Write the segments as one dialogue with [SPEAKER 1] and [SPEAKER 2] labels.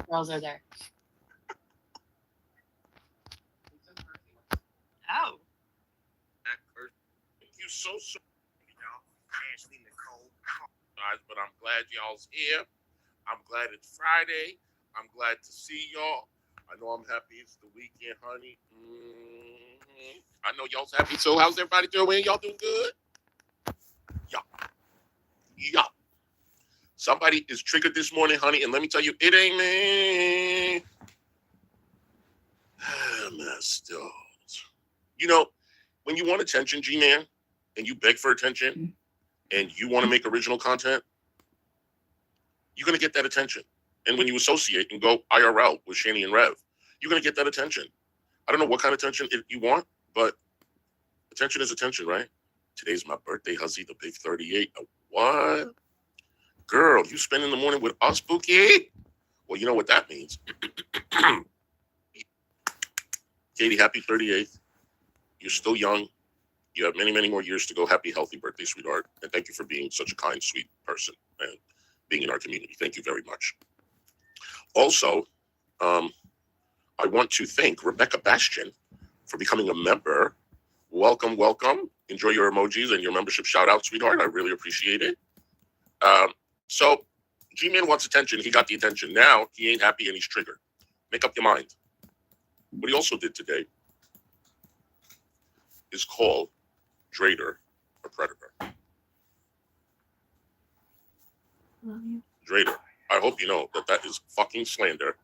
[SPEAKER 1] girls are there. Oh.
[SPEAKER 2] That person. Thank you so Ashley Nicole. Guys, but I'm glad y'all's here. I'm glad it's Friday. I'm glad to see y'all. I know I'm happy it's the weekend, honey. I know y'all's happy. So how's everybody doing? Y'all doing good? Yeah. Yeah. Somebody is triggered this morning, honey, and let me tell you, it ain't me. Messed up. You know, when you want attention, G-Man, and you beg for attention, and you want to make original content, you're going to get that attention. And when you associate and go IRL with Shani and Rev, you're going to get that attention. I don't know what kind of attention you want, but attention is attention, right? Today's my birthday, Huzzy, the big 38. What? Girl, you spending the morning with us, Bookie? Well, you know what that means. Katie, happy 38th. You're still young. You have many, many more years to go. Happy, healthy birthday, sweetheart. And thank you for being such a kind, sweet person and being in our community. Thank you very much. Also, I want to thank Rebecca Bastian for becoming a member. Welcome, welcome. Enjoy your emojis and your membership shout out, sweetheart. I really appreciate it. So G-Man wants attention. He got the attention. Now he ain't happy and he's triggered. Make up your mind. What he also did today is call Drader a predator.
[SPEAKER 1] Love you.
[SPEAKER 2] Drader, I hope you know that is fucking slander.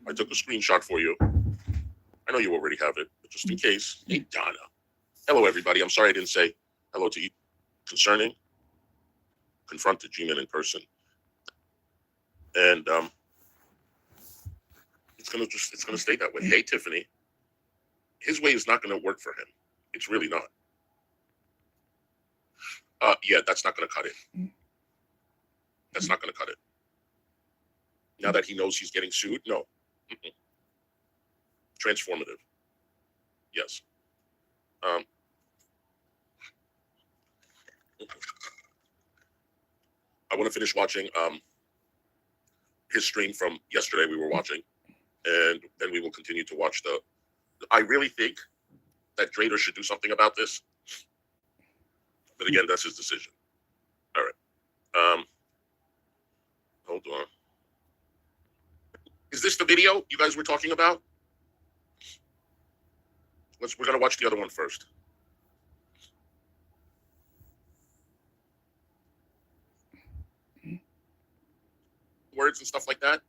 [SPEAKER 2] I took a screenshot for you. I know you already have it, but just in case. Hey, Donna. Hello, everybody. I'm sorry I didn't say hello to you. Concerning, confronted G-Man in person. And it's gonna stay that way. Hey, Tiffany. His way is not gonna work for him. It's really not. Yeah, that's not gonna cut it. That's not gonna cut it. Now that he knows he's getting sued, no. Mm-mm. Transformative. Yes. I want to finish watching his stream from yesterday we were watching, and then we will continue to watch I really think that Drader should do something about this. But again, that's his decision. All right. Hold on. Is this the video you guys were talking about? We're gonna watch the other one first. Words and stuff like that.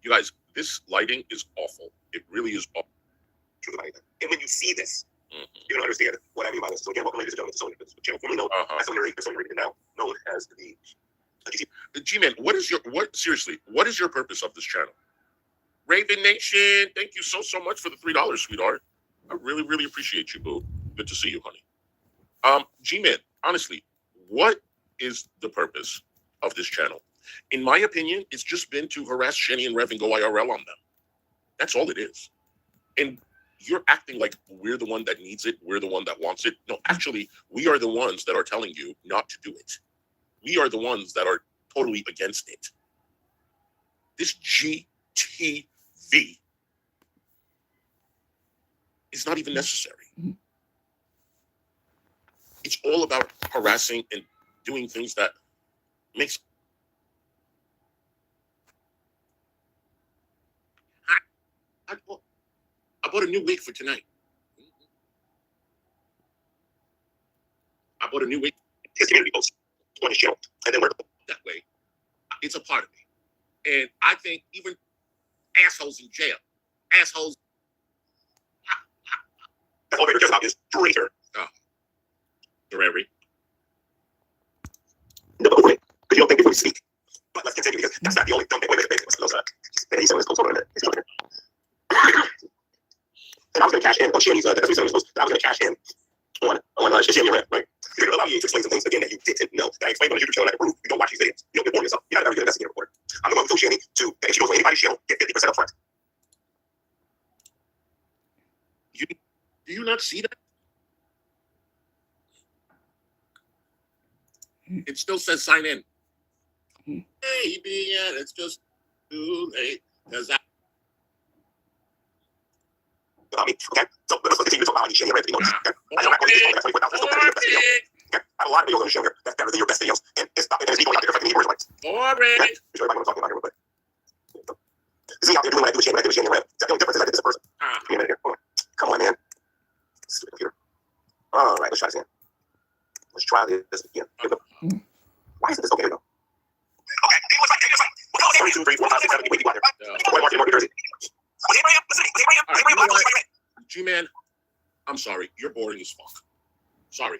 [SPEAKER 2] You guys, this lighting is awful. It really is awful. And when you see this, you're gonna understand what I mean by this. So again, welcome, ladies and gentlemen, to Sony channel. Formerly known as Sony Radio, now known as the G-Man. Seriously, what is your purpose of this channel? Raven Nation, thank you so much for the $3, sweetheart. I really, really appreciate you, boo. Good to see you, honey. G-Man, honestly, what is the purpose of this channel? In my opinion, it's just been to harass Shani and Rev and go IRL on them. That's all it is. And you're acting like we're the one that needs it, we're the one that wants it. No, actually, we are the ones that are telling you not to do it. We are the ones that are totally against it. This GTV is not even necessary. It's all about harassing and doing things that makes. I bought a new wig for tonight. I bought a new wig. His community post on his channel, and then we're that way. It's a part of me, and I think even assholes in jail, assholes. That's all they cares about is Drader. Drary. No, because you don't think before you speak. But let's continue because that's not the only dumb thing. Wait, he's on his post on it. And I was going to cash in on Shani's, that's what I was going to cash in on Shani Rep, right? Because it allow you to explain some things again that you didn't know. That I explained on the YouTube channel that prove you don't watch these videos. You don't inform yourself. You're not ever going to investigate a report. I'm the one who told Shani to, if she goes on anybody's channel, get 50% up front. Do you not see that? It still says sign in. Maybe, yeah, it's just
[SPEAKER 3] too late. Because
[SPEAKER 2] Okay, so let's continue to talk about how you share your revenue. Okay, I know that one is $24,000. That's your best video. Okay, I have a lot of videos on the show here that's better than your best videos, and it's people out there affecting your rights. Okay, show everybody what I'm talking about here real quick. This is me out there doing what I do with sharing your web. The only difference is I did this in person. Give me a minute here. Come on, man. Stupid computer. All right, let's try this again. Let's try this again. Why isn't this okay? Here we go. Okay, it was like, 1, 2, 3, 4, 5, 6, 7, 8, 8 people out there. Market, New Jersey.
[SPEAKER 3] G-Man, I'm sorry. You're boring as fuck. Sorry.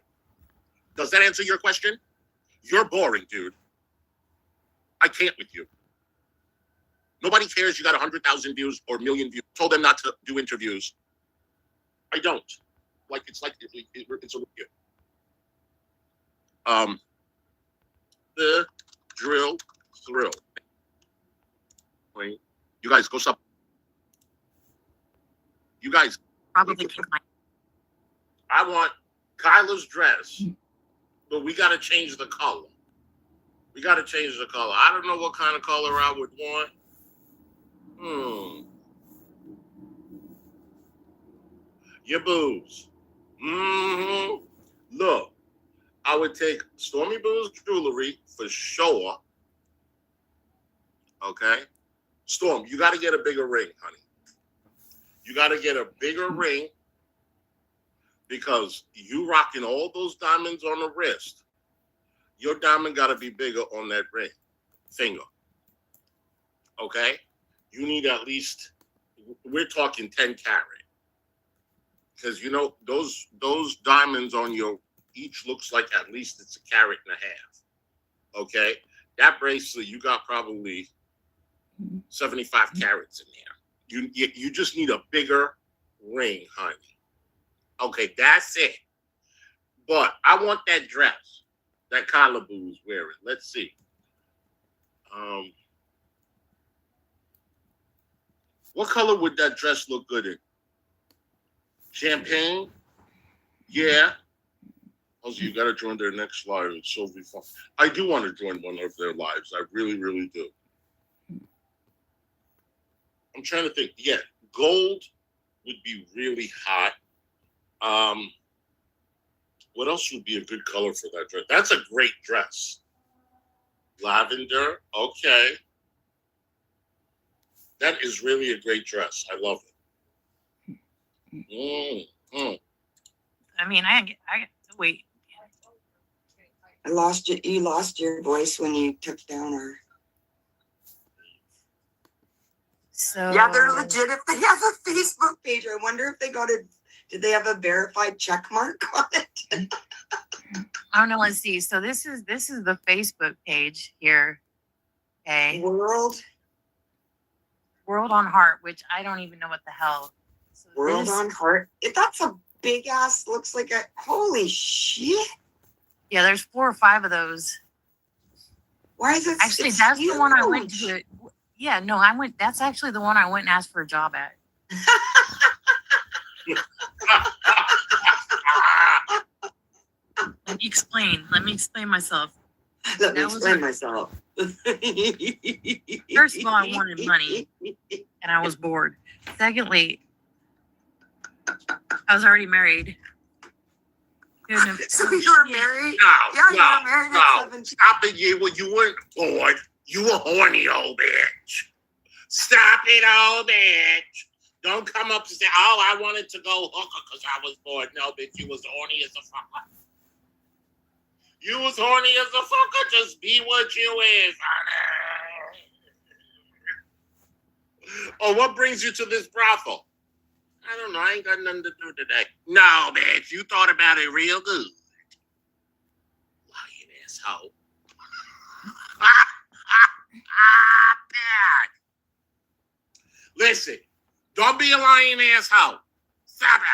[SPEAKER 3] Does that answer your question? You're boring, dude. I can't with you. Nobody cares you got 100,000 views or 1,000,000 views. Told them not to do interviews. I don't. It's a review. The drill thrill. You guys go stop. You guys
[SPEAKER 4] probably think
[SPEAKER 3] I want Kyla's dress, but we gotta change the color. I don't know what kind of color I would want. Your boobs. Look, I would take Stormy Boo's jewelry for sure. Okay? Storm, you got to get a bigger ring, honey. You got to get a bigger ring because you rocking all those diamonds on the wrist. Your diamond got to be bigger on that ring, finger. Okay? You need at least, we're talking 10 carat. Because, you know, those diamonds on your, each looks like at least it's 1.5 carats. Okay? That bracelet, you got probably 75 carats in there. You just need a bigger ring, honey. Okay, that's it. But I want that dress that Kyla Boo's wearing. Let's see. What color would that dress look good in? Champagne? Yeah. Also, you got to join their next live. It's so be fun. I do want to join one of their lives. I really, really do. I'm trying to think. Yeah, gold would be really hot. What else would be a good color for that dress? That's a great dress. Lavender. Okay. That is really a great dress. I love it.
[SPEAKER 4] I mean, I wait.
[SPEAKER 5] You lost your voice when you took down our.
[SPEAKER 4] So
[SPEAKER 5] Yeah, they're legit. If they have a Facebook page, I wonder if they did they have a verified check mark on it?
[SPEAKER 4] I don't know. Let's see. So this is the Facebook page here. Okay.
[SPEAKER 5] World
[SPEAKER 4] on Heart, which I don't even know what the hell. So
[SPEAKER 5] World on Heart. That's a big ass. Looks like a holy shit.
[SPEAKER 4] Yeah, there's 4 or 5 of those.
[SPEAKER 5] Why is it?
[SPEAKER 4] Actually, that's huge. The one I went to. Yeah, no, I went. That's actually the one I went and asked for a job at. Let me explain myself.
[SPEAKER 5] Let me explain myself.
[SPEAKER 4] First of all, I wanted money, and I was bored. Secondly, I was already married.
[SPEAKER 5] So you were married?
[SPEAKER 3] You
[SPEAKER 5] were married at 17.
[SPEAKER 3] Stop it, you weren't bored. You were horny, old bitch. Stop it, old bitch. Don't come up and say, oh, I wanted to go hooker because I was bored. No, bitch, you was horny as a fucker. You was horny as a fucker. Just be what you is, honey. Oh, what brings you to this brothel? I don't know. I ain't got nothing to do today. No, bitch. You thought about it real good. Lying asshole. Bad. Listen. Don't be a lying asshole. Stop it.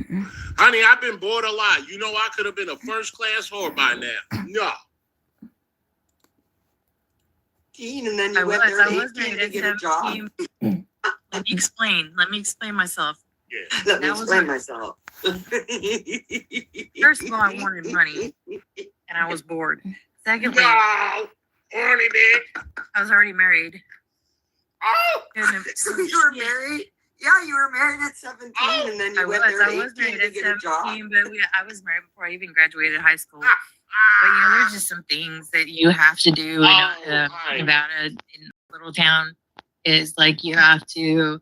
[SPEAKER 3] No. Honey, I've been bored a lot. You know I could have been a first-class whore by now. No.
[SPEAKER 5] And then you went there at 18 to get a job.
[SPEAKER 4] Let me explain myself.
[SPEAKER 3] Yeah.
[SPEAKER 5] Let me explain myself.
[SPEAKER 4] First of all, I wanted money, and I was bored. Secondly,
[SPEAKER 3] No, horny bitch.
[SPEAKER 4] I was already married.
[SPEAKER 3] Oh,
[SPEAKER 4] Couldn't have-
[SPEAKER 5] So you were married? Yeah, you were married at 17
[SPEAKER 3] Oh,
[SPEAKER 5] and then
[SPEAKER 4] I
[SPEAKER 5] you
[SPEAKER 4] was.
[SPEAKER 5] went there at
[SPEAKER 4] I was
[SPEAKER 5] 18
[SPEAKER 4] married
[SPEAKER 5] to
[SPEAKER 4] at
[SPEAKER 5] get a job.
[SPEAKER 4] 17, but I was married before I even graduated high school. But you know, there's just some things that you have to do in
[SPEAKER 3] hi.
[SPEAKER 4] Nevada, in a little town. Is like you have to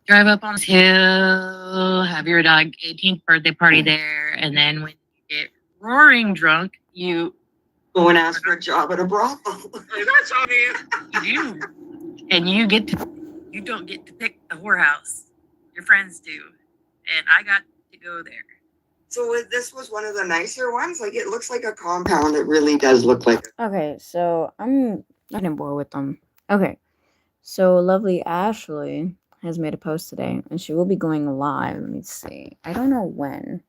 [SPEAKER 4] drive up on this hill, have your dog 18th birthday party there, and then when you get roaring drunk, you
[SPEAKER 5] Go and ask for a job at a brothel.
[SPEAKER 3] Hey, that's on here.
[SPEAKER 4] you and you don't get to pick the whorehouse. Your friends do, and I got to go there.
[SPEAKER 5] So this was one of the nicer ones? Like, it looks like a compound. It really does look like.
[SPEAKER 1] Okay, so I'm getting bored with them. Okay, so lovely Ashley has made a post today, and she will be going live. Let me see. I don't know when.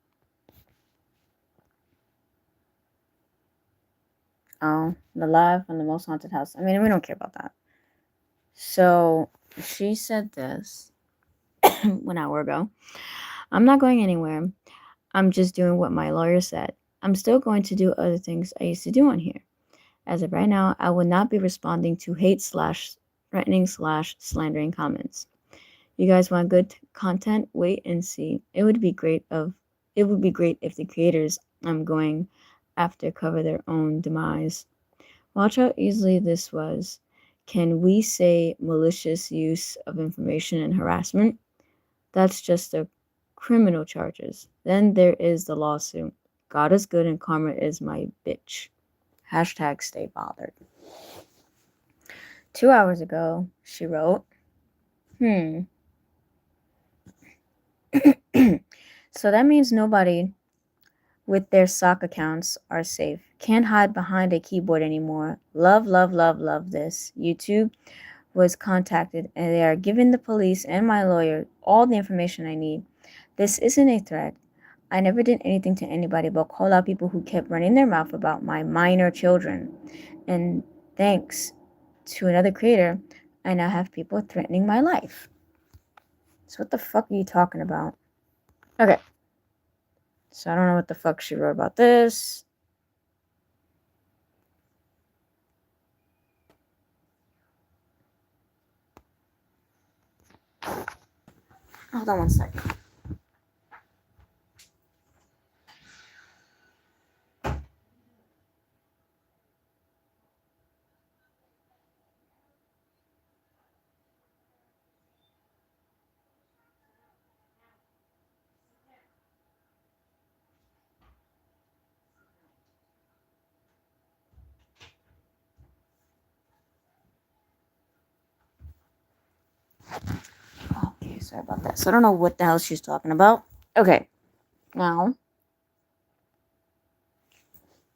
[SPEAKER 1] Oh, the live on the most haunted house. I mean, we don't care about that. So she said this 1 hour ago. I'm not going anywhere. I'm just doing what my lawyer said. I'm still going to do other things I used to do on here. As of right now, I will not be responding to hate/threatening/ slandering comments. You guys want good content? Wait and see. It would be great if the creators I'm going after cover their own demise. Watch how easily this was. Can we say malicious use of information and harassment? That's just the criminal charges. Then there is the lawsuit. God is good and karma is my bitch. Hashtag stay bothered. 2 hours ago, she wrote, So that means nobody with their sock accounts are safe. Can't hide behind a keyboard anymore. Love, love, love, love this. YouTube was contacted and they are giving the police and my lawyer all the information I need. This isn't a threat. I never did anything to anybody but call out people who kept running their mouth about my minor children. And thanks to another creator, I now have people threatening my life. So what the fuck are you talking about? Okay. So I don't know what the fuck she wrote about this. Hold on one second. Okay, sorry about that. So I don't know what the hell she's talking about. Okay. Now.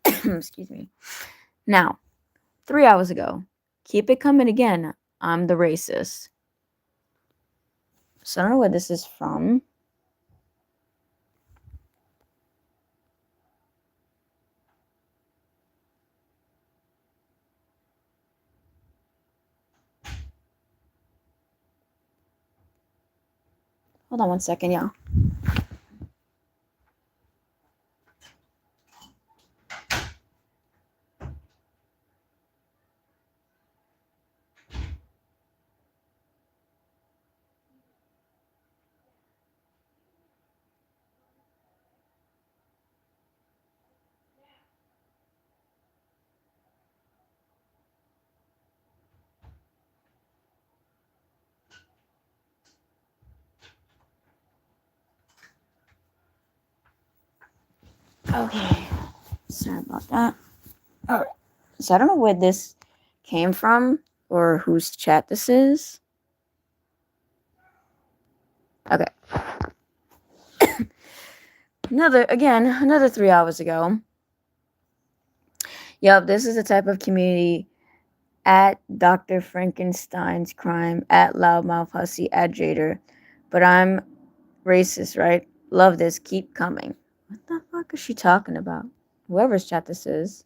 [SPEAKER 1] Excuse me. Now, 3 hours ago. Keep it coming again. I'm the racist. So I don't know where this is from. Hold on one second, y'all. Okay. Sorry about that. Alright. So I don't know where this came from or whose chat this is. Okay. Another 3 hours ago. Yup, this is the type of community at Dr. Frankenstein's crime, at Loudmouth Hussy, at Jader. But I'm racist, right? Love this. Keep coming. What the fuck is she talking about? Whoever's chat this is.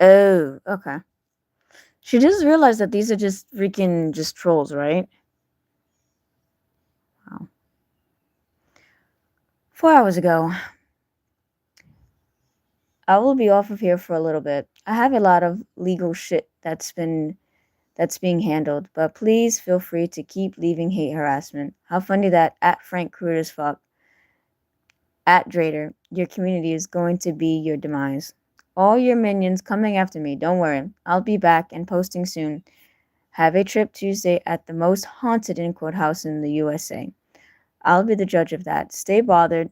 [SPEAKER 1] Oh, okay. She just realized that these are just freaking just trolls, right? Wow. 4 hours ago. I will be off of here for a little bit. I have a lot of legal shit that's being handled, but please feel free to keep leaving hate harassment. How funny that at Frank Crude as fuck. At Drader, your community is going to be your demise. All your minions coming after me, don't worry. I'll be back and posting soon. Have a trip Tuesday at the most haunted in quote house in the USA. I'll be the judge of that. Stay bothered.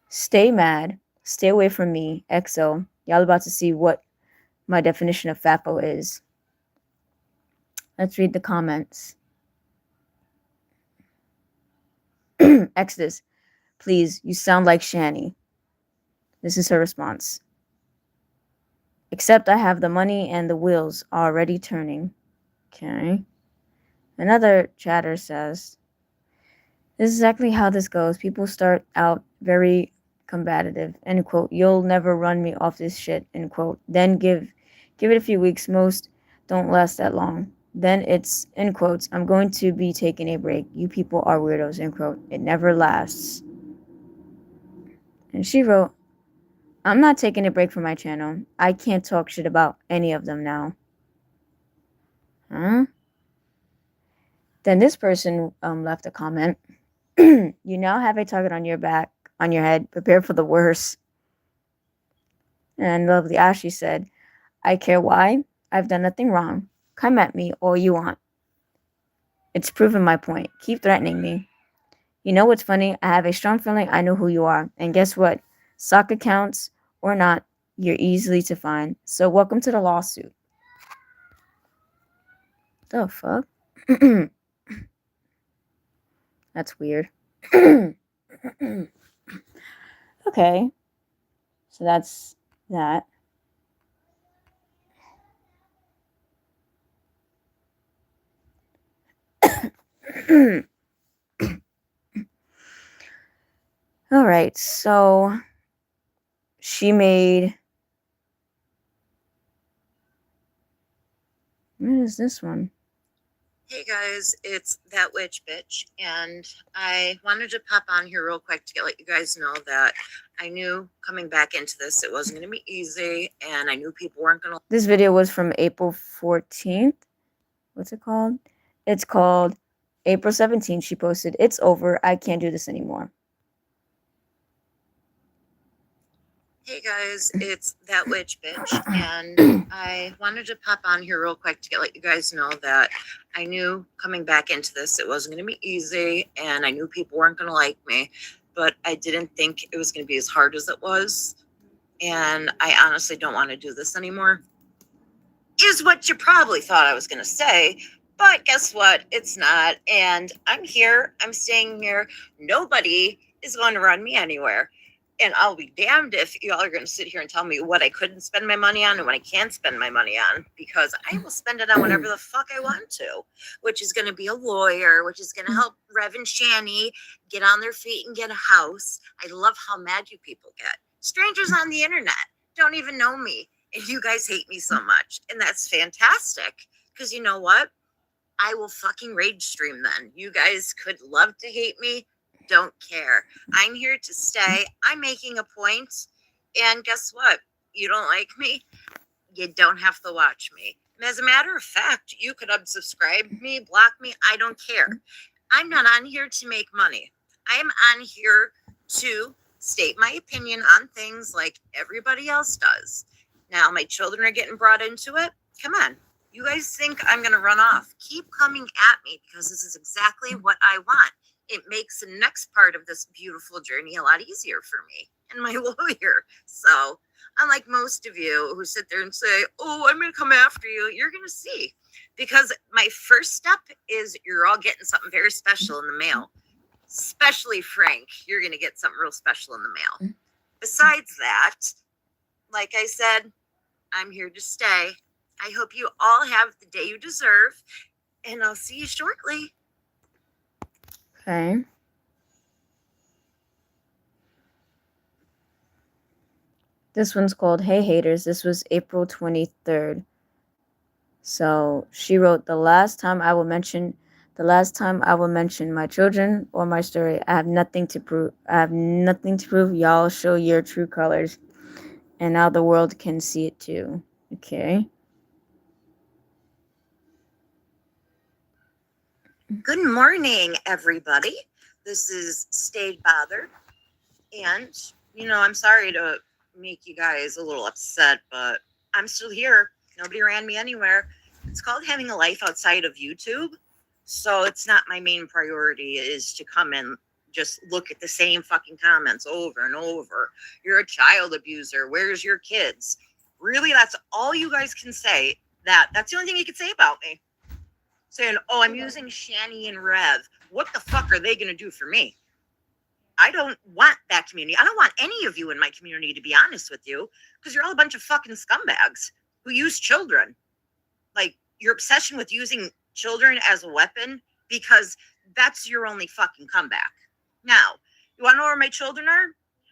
[SPEAKER 1] Stay mad. Stay away from me. XO. Y'all about to see what my definition of FAPO is. Let's read the comments. Exodus. Please, you sound like Shani. This is her response. Except I have the money and the wheels already turning. Okay. Another chatter says, this is exactly how this goes. People start out very combative, end quote. You'll never run me off this shit, end quote. Then give it a few weeks. Most don't last that long. Then it's, end quotes, I'm going to be taking a break. You people are weirdos, end quote. It never lasts. And she wrote, I'm not taking a break from my channel. I can't talk shit about any of them now. Huh? Then this person left a comment. You now have a target on your back, on your head. Prepare for the worst. And Lovely Ashley said, I care why. I've done nothing wrong. Come at me all you want. It's proven my point. Keep threatening me. You know what's funny? I have a strong feeling I know who you are. And guess what? Sock accounts or not, you're easily to find. So welcome to the lawsuit. The fuck? That's weird. Okay. So that's that. All right. So she made. What is this one?
[SPEAKER 6] Hey guys, it's that witch bitch, and I wanted to pop on here real quick to let you guys know that I knew coming back into this it wasn't going to be easy, and I knew people weren't going to.
[SPEAKER 1] This video was from April 14th. What's it called? It's called April 17th. She posted, "It's over. I can't do this anymore."
[SPEAKER 6] Hey guys, it's that witch bitch, and I wanted to pop on here real quick to let you guys know that I knew coming back into this it wasn't going to be easy, and I knew people weren't going to like me, but I didn't think it was going to be as hard as it was, and I honestly don't want to do this anymore. Is what you probably thought I was going to say, but guess what? It's not, and I'm here. I'm staying here. Nobody is going to run me anywhere. And I'll be damned if y'all are going to sit here and tell me what I couldn't spend my money on and what I can't spend my money on, because I will spend it on whatever the fuck I want to, which is going to be a lawyer, which is going to help Rev and Shani get on their feet and get a house. I love how mad you people get. Strangers on the internet don't even know me, and you guys hate me so much. And that's fantastic, because you know what? I will fucking rage stream then. You guys could love to hate me. Don't care. I'm here to stay. I'm making a point. And guess what? You don't like me? You don't have to watch me. And as a matter of fact, you could unsubscribe me, block me. I don't care. I'm not on here to make money. I'm on here to state my opinion on things like everybody else does. Now, my children are getting brought into it. Come on. You guys think I'm going to run off? Keep coming at me, because this is exactly what I want. It makes the next part of this beautiful journey a lot easier for me and my lawyer. So unlike most of you who sit there and say, oh, I'm going to come after you, you're going to see. Because my first step is you're all getting something very special in the mail. Especially Frank, you're going to get something real special in the mail. Besides that, like I said, I'm here to stay. I hope you all have the day you deserve, and I'll see you shortly.
[SPEAKER 1] Okay. This one's called Hey Haters. This was April 23rd. So she wrote, the last time I will mention The last time I will mention my children or my story, I have nothing to prove. I have nothing to prove. Y'all show your true colors, and now the world can see it too. Okay.
[SPEAKER 6] Good morning, everybody. This is Stayed Bothered. And, I'm sorry to make you guys a little upset, but I'm still here. Nobody ran me anywhere. It's called having a life outside of YouTube. So it's not my main priority is to come and just look at the same fucking comments over and over. You're a child abuser. Where's your kids? Really, that's all you guys can say. That's the only thing you can say about me. Saying, oh, I'm using Shani and Rev. What the fuck are they going to do for me? I don't want that community. I don't want any of you in my community, to be honest with you, because you're all a bunch of fucking scumbags who use children. Like, your obsession with using children as a weapon, because that's your only fucking comeback. Now, you want to know where my children are?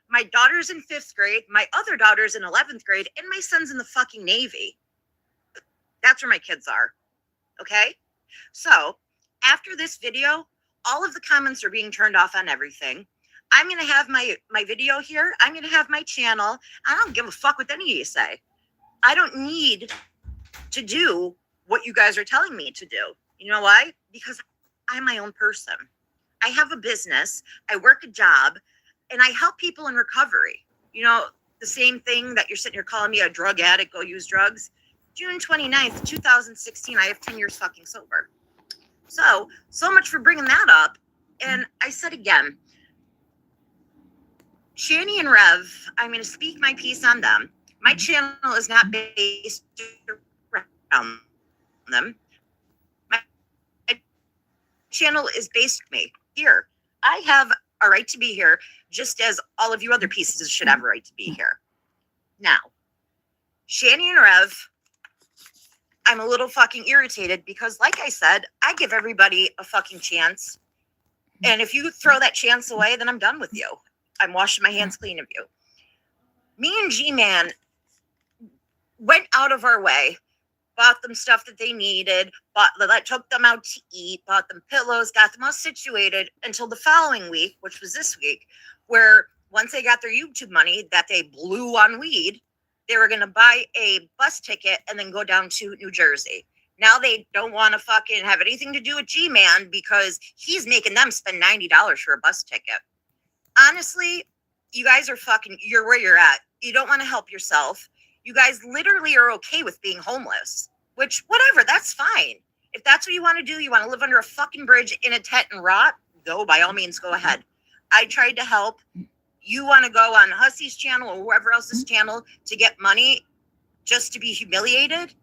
[SPEAKER 6] My daughter's in 5th grade, my other daughter's in 11th grade, and my son's in the fucking Navy. That's where my kids are. Okay? So, after this video, all of the comments are being turned off on everything. I'm going to have my video here. I'm going to have my channel. I don't give a fuck what any of you say. I don't need to do what you guys are telling me to do. You know why? Because I'm my own person. I have a business. I work a job. And I help people in recovery. The same thing that you're sitting here calling me a drug addict, go use drugs. June 29th, 2016, I have 10 years fucking sober. So much for bringing that up. And I said again, Shani and Rev, I'm going to speak my piece on them. My channel is not based around them. My channel is based on me. Here, I have a right to be here, just as all of you other pieces should have a right to be here. Now, Shani and Rev, I'm a little fucking irritated because, like I said, I give everybody a fucking chance. And if you throw that chance away, then I'm done with you. I'm washing my hands clean of you. Me and G-Man went out of our way, bought them stuff that they needed, took them out to eat, bought them pillows, got them all situated until the following week, which was this week, where once they got their YouTube money that they blew on weed, they were going to buy a bus ticket and then go down to New Jersey. Now they don't want to fucking have anything to do with G-Man because he's making them spend $90 for a bus ticket. Honestly, you guys are you're where you're at. You don't want to help yourself. You guys literally are okay with being homeless, which, whatever, that's fine. If that's what you want to do, you want to live under a fucking bridge in a tent and rot, go, by all means, go ahead. I tried to help. You want to go on Hussey's channel or whoever else's channel to get money just to be humiliated?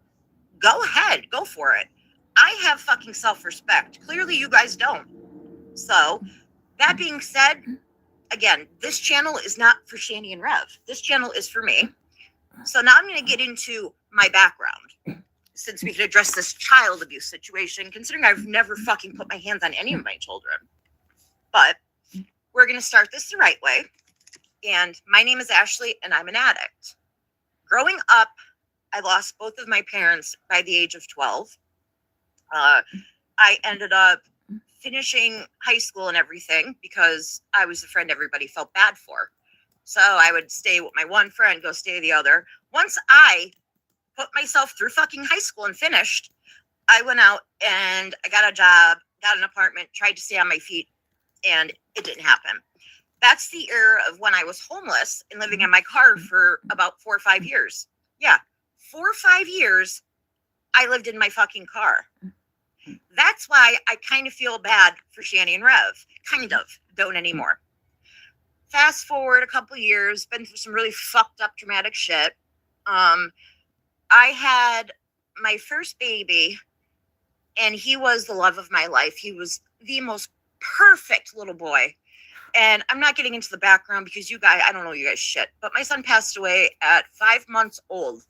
[SPEAKER 6] Go ahead. Go for it. I have fucking self-respect. Clearly, you guys don't. So, that being said, again, this channel is not for Shani and Rev. This channel is for me. So now I'm going to get into my background, since we could address this child abuse situation, considering I've never fucking put my hands on any of my children. But we're going to start this the right way. And my name is Ashley, and I'm an addict. Growing up, I lost both of my parents by the age of 12. I ended up finishing high school and everything because I was the friend everybody felt bad for. So I would stay with my one friend, go stay with the other. Once I put myself through fucking high school and finished, I went out and I got a job, got an apartment, tried to stay on my feet, and it didn't happen. That's the era of when I was homeless and living in my car for about 4 or 5 years. Yeah, 4 or 5 years, I lived in my fucking car. That's why I kind of feel bad for Shani and Rev. Kind of. Don't anymore. Fast forward a couple years, been through some really fucked up traumatic shit. I had my first baby, and he was the love of my life. He was the most perfect little boy. And I'm not getting into the background because you guys, I don't know you guys shit, but my son passed away at 5 months old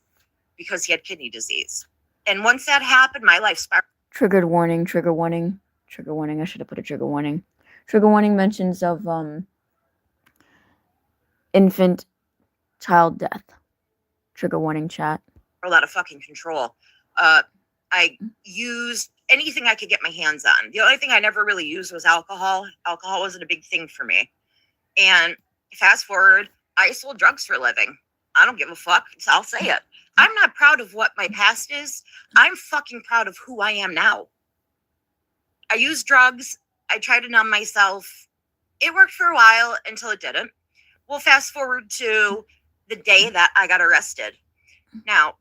[SPEAKER 6] because he had kidney disease. And once that happened, my life spiraled.
[SPEAKER 1] Triggered warning, trigger warning, trigger warning. I should have put a trigger warning. Trigger warning mentions of infant child death. Trigger warning, chat.
[SPEAKER 6] Out of fucking control. I used anything I could get my hands on. The only thing I never really used was alcohol. Alcohol wasn't a big thing for me. And fast forward, I sold drugs for a living. I don't give a fuck. I'll say it. I'm not proud of what my past is. I'm fucking proud of who I am now. I used drugs. I tried to numb myself. It worked for a while until it didn't. We'll fast forward to the day that I got arrested. Now,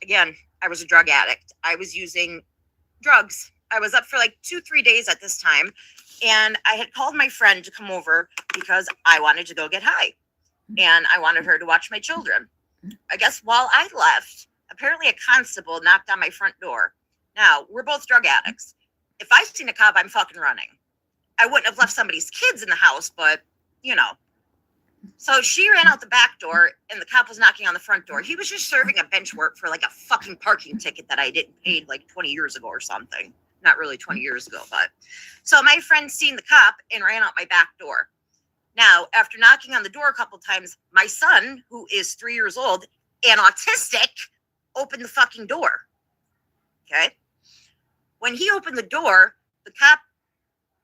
[SPEAKER 6] again, I was a drug addict. I was using drugs. I was up for like 2-3 days at this time. And I had called my friend to come over because I wanted to go get high. And I wanted her to watch my children. I guess while I left, apparently a constable knocked on my front door. Now, we're both drug addicts. If I seen a cop, I'm fucking running. I wouldn't have left somebody's kids in the house, but, you know. So she ran out the back door, and the cop was knocking on the front door. He was just serving a bench work for like a fucking parking ticket that I didn't pay like 20 years ago or something. Not really 20 years ago, but. So my friend seen the cop and ran out my back door. Now, after knocking on the door a couple times, my son, who is 3 years old and autistic, opened the fucking door. Okay? When he opened the door, the cop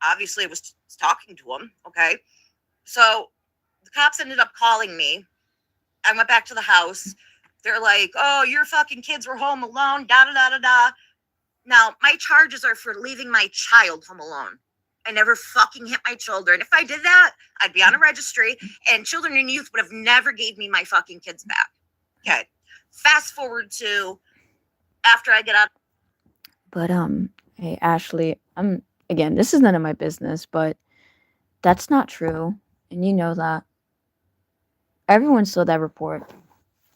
[SPEAKER 6] obviously was talking to him. Okay? So the cops ended up calling me. I went back to the house. They're like, oh, your fucking kids were home alone, da da da da da. Now, my charges are for leaving my child home alone. I never fucking hit my children. If I did that, I'd be on a registry, and Children and Youth would have never gave me my fucking kids back. Okay. Fast forward to after I get out.
[SPEAKER 1] But hey Ashley, again, this is none of my business, but that's not true, and you know that. Everyone saw that report.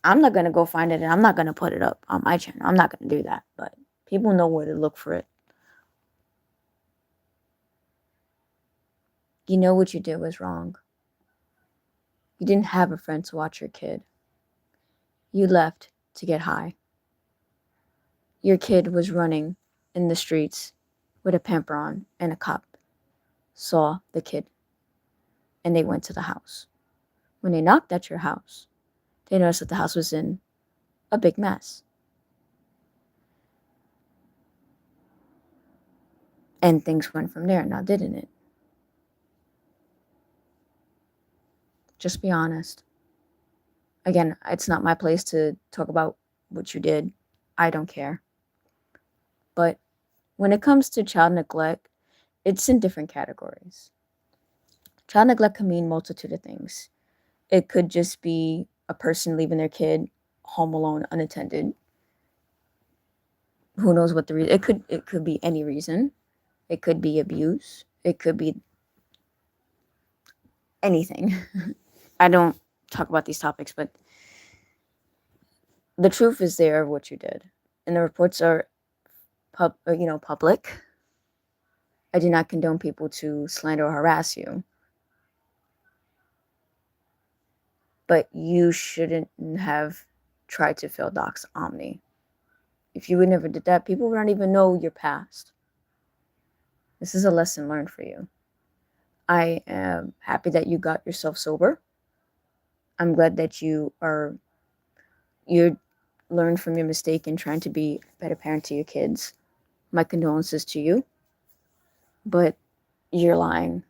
[SPEAKER 1] I'm not gonna go find it, and I'm not gonna put it up on my channel. I'm not gonna do that, but people know where to look for it. You know what you did was wrong. You didn't have a friend to watch your kid. You left to get high. Your kid was running in the streets with a pamper on, and a cop saw the kid, and they went to the house. When they knocked at your house, they noticed that the house was in a big mess. And things went from there, now didn't it? Just be honest. Again, it's not my place to talk about what you did. I don't care. But when it comes to child neglect, it's in different categories. Child neglect can mean multitude of things. It could just be a person leaving their kid home alone, unattended. Who knows what the reason? It could be any reason. It could be abuse. It could be anything. I don't talk about these topics, but the truth is there of what you did, and the reports are public. I do not condone people to slander or harass you, but you shouldn't have tried to fail Docs Omni. If you would never did that, people would not even know your past. This is a lesson learned for you. I am happy that you got yourself sober. I'm glad that you learned from your mistake and trying to be a better parent to your kids. My condolences to you. But you're lying